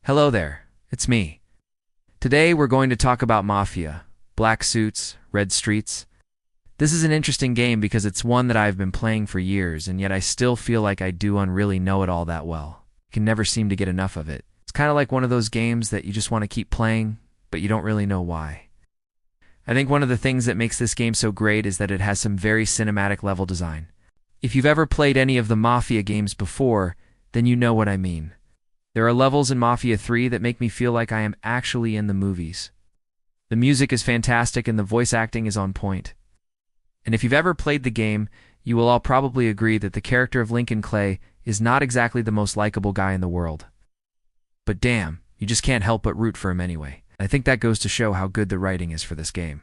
Hello there, it's me. Today we're going to talk about Mafia, black suits, red streets. This is an interesting game because it's one that I've been playing for years, and yet I still feel like I do really know it all that well. I can never seem to get enough of it. It's kind of like one of those games that you just want to keep playing, but you don't really know why. I think one of the things that makes this game so great is that it has some very cinematic level design. If you've ever played any of the Mafia games before, then you know what I mean. There are levels in Mafia 3 that make me feel like I am actually in the movies. The music is fantastic and the voice acting is on point. And if you've ever played the game, you will all probably agree that the character of Lincoln Clay is not exactly the most likable guy in the world. But damn, you just can't help but root for him anyway. I think that goes to show how good the writing is for this game.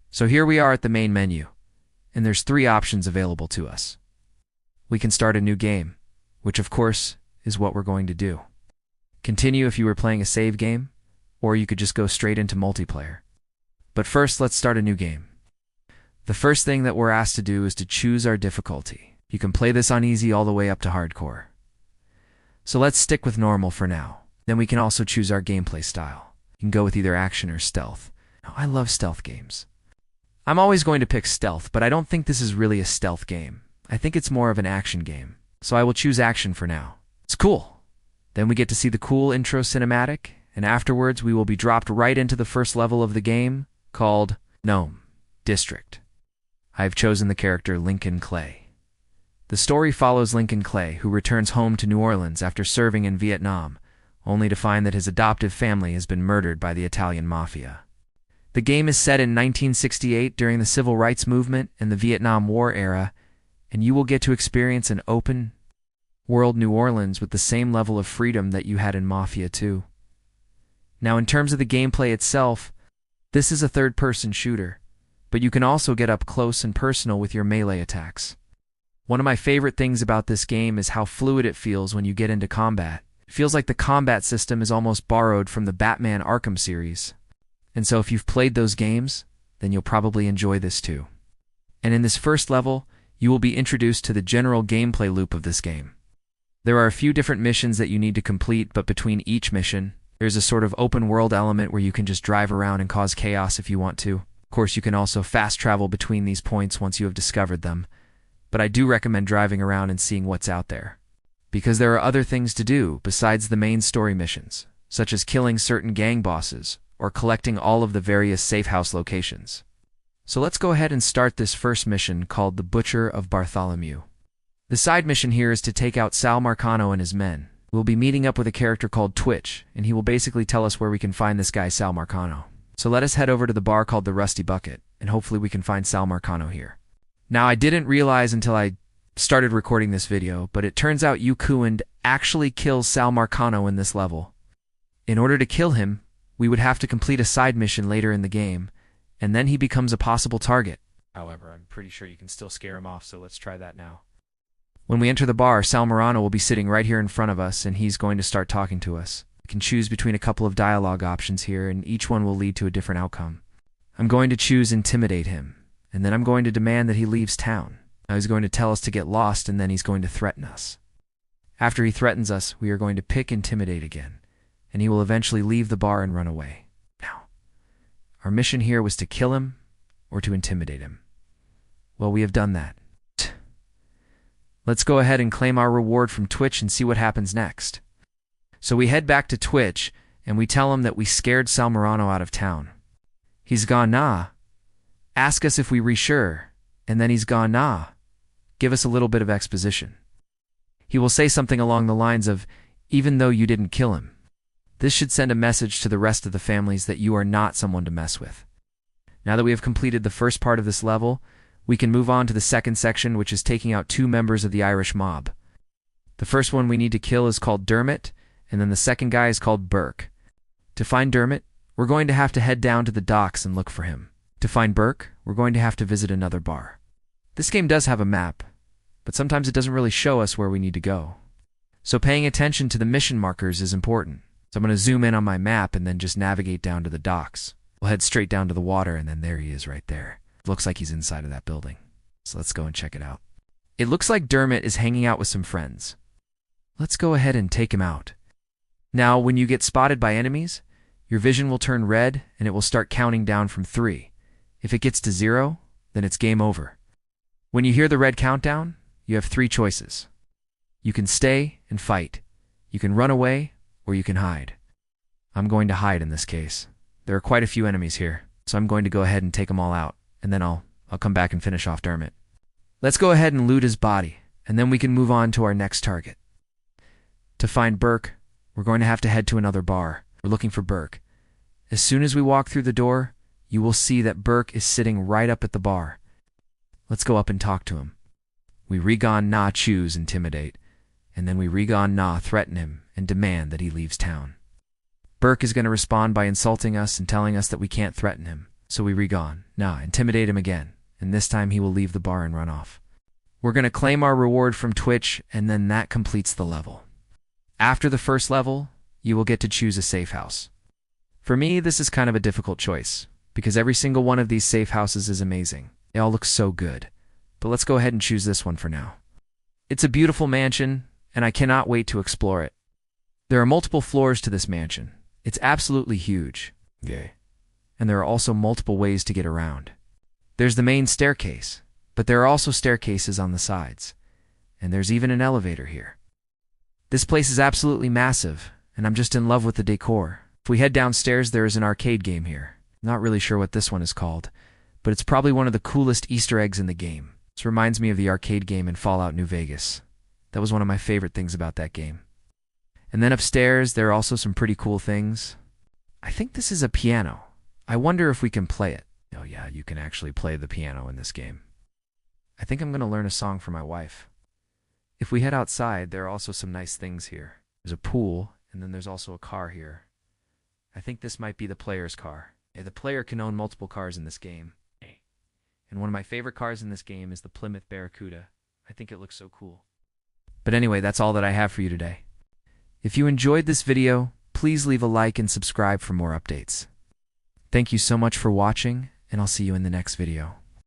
So here we are at the main menu, and there's 3 options available to us. We can start a new game, which of course is what we're going to do. Continue if you were playing a save game, or you could just go straight into multiplayer. But first, let's start a new game. The first thing that we're asked to do is to choose our difficulty. You can play this on easy all the way up to hardcore. So let's stick with normal for now. Then we can also choose our gameplay style. You can go with either action or stealth. Now, I love stealth games. I'm always going to pick stealth, but I don't think this is really a stealth game. I think it's more of an action game. So I will choose action for now. It's cool. Then we get to see the cool intro cinematic, and afterwards we will be dropped right into the first level of the game, called Nome District. I have chosen the character Lincoln Clay. The story follows Lincoln Clay, who returns home to New Orleans after serving in Vietnam, only to find that his adoptive family has been murdered by the Italian Mafia. The game is set in 1968 during the Civil Rights Movement and the Vietnam War era, and you will get to experience an open world New Orleans with the same level of freedom that you had in Mafia 2. Now, in terms of the gameplay itself, this is a third-person shooter, but you can also get up close and personal with your melee attacks. One of my favorite things about this game is how fluid it feels when you get into combat. It feels like the combat system is almost borrowed from the Batman Arkham series. And so if you've played those games, then you'll probably enjoy this too. And in this first level, you will be introduced to the general gameplay loop of this game. There are a few different missions that you need to complete, but between each mission, there's a sort of open world element where you can just drive around and cause chaos if you want to. Of course, you can also fast travel between these points once you have discovered them, but I do recommend driving around and seeing what's out there, because there are other things to do besides the main story missions, such as killing certain gang bosses or collecting all of the various safe house locations. So let's go ahead and start this first mission called the Butcher of Bartholomew. The side mission here is to take out Sal Marcano and his men. We'll be meeting up with a character called Twitch, and he will basically tell us where we can find this guy Sal Marcano. So let us head over to the bar called the Rusty Bucket, and hopefully we can find Sal Marcano here. Now, I didn't realize until I started recording this video, but it turns out Yu Kuend actually kills Sal Marcano in this level. In order to kill him, we would have to complete a side mission later in the game, and then he becomes a possible target. However, I'm pretty sure you can still scare him off, so let's try that now. When we enter the bar, Sal Marcano will be sitting right here in front of us, and he's going to start talking to us. We can choose between a couple of dialogue options here, and each one will lead to a different outcome. I'm going to choose Intimidate him, and then I'm going to demand that he leaves town. Now he's going to tell us to get lost, and then he's going to threaten us. After he threatens us, we are going to pick Intimidate again, and he will eventually leave the bar and run away. Now, our mission here was to kill him or to intimidate him. Well, we have done that. Let's go ahead and claim our reward from Twitch and see what happens next. So we head back to Twitch, and we tell him that we scared Sal Marcano out of town. He's gone, nah. Ask us if we resure, and then he's gone, nah. Give us a little bit of exposition. He will say something along the lines of, even though you didn't kill him. This should send a message to the rest of the families that you are not someone to mess with. Now that we have completed the first part of this level, we can move on to the second section, which is taking out 2 members of the Irish mob. The first one we need to kill is called Dermot, and then the second guy is called Burke. To find Dermot, we're going to have to head down to the docks and look for him. To find Burke, we're going to have to visit another bar. This game does have a map, but sometimes it doesn't really show us where we need to go. So paying attention to the mission markers is important. So I'm going to zoom in on my map and then just navigate down to the docks. We'll head straight down to the water, and then there he is right there. Looks like he's inside of that building. So let's go and check it out. It looks like Dermot is hanging out with some friends. Let's go ahead and take him out. Now, when you get spotted by enemies, your vision will turn red and it will start counting down from 3. If it gets to 0, then it's game over. When you hear the red countdown, you have 3 choices. You can stay and fight. You can run away, or you can hide. I'm going to hide in this case. There are quite a few enemies here, so I'm going to go ahead and take them all out, and then I'll come back and finish off Dermot. Let's go ahead and loot his body, and then we can move on to our next target. To find Burke, we're going to have to head to another bar. We're looking for Burke. As soon as we walk through the door, you will see that Burke is sitting right up at the bar. Let's go up and talk to him. We Regon Na choose intimidate, and then we Regon Na threaten him and demand that he leaves town. Burke is going to respond by insulting us and telling us that we can't threaten him, so we Regon Na intimidate him again, and this time he will leave the bar and run off. We're going to claim our reward from Twitch, and then that completes the level. After the first level, you will get to choose a safe house. For me, this is kind of a difficult choice, because every single one of these safe houses is amazing. They all look so good. But let's go ahead and choose this one for now. It's a beautiful mansion, and I cannot wait to explore it. There are multiple floors to this mansion. It's absolutely huge. Okay. And there are also multiple ways to get around. There's the main staircase, but there are also staircases on the sides. And there's even an elevator here. This place is absolutely massive, and I'm just in love with the decor. If we head downstairs, there is an arcade game here. Not really sure what this one is called, but it's probably one of the coolest Easter eggs in the game. This reminds me of the arcade game in Fallout New Vegas. That was one of my favorite things about that game. And then upstairs, there are also some pretty cool things. I think this is a piano. I wonder if we can play it. Oh yeah, you can actually play the piano in this game. I think I'm going to learn a song for my wife. If we head outside, there are also some nice things here. There's a pool, and then there's also a car here. I think this might be the player's car. The player can own multiple cars in this game. And one of my favorite cars in this game is the Plymouth Barracuda. I think it looks so cool. But anyway, that's all that I have for you today. If you enjoyed this video, please leave a like and subscribe for more updates. Thank you so much for watching, and I'll see you in the next video.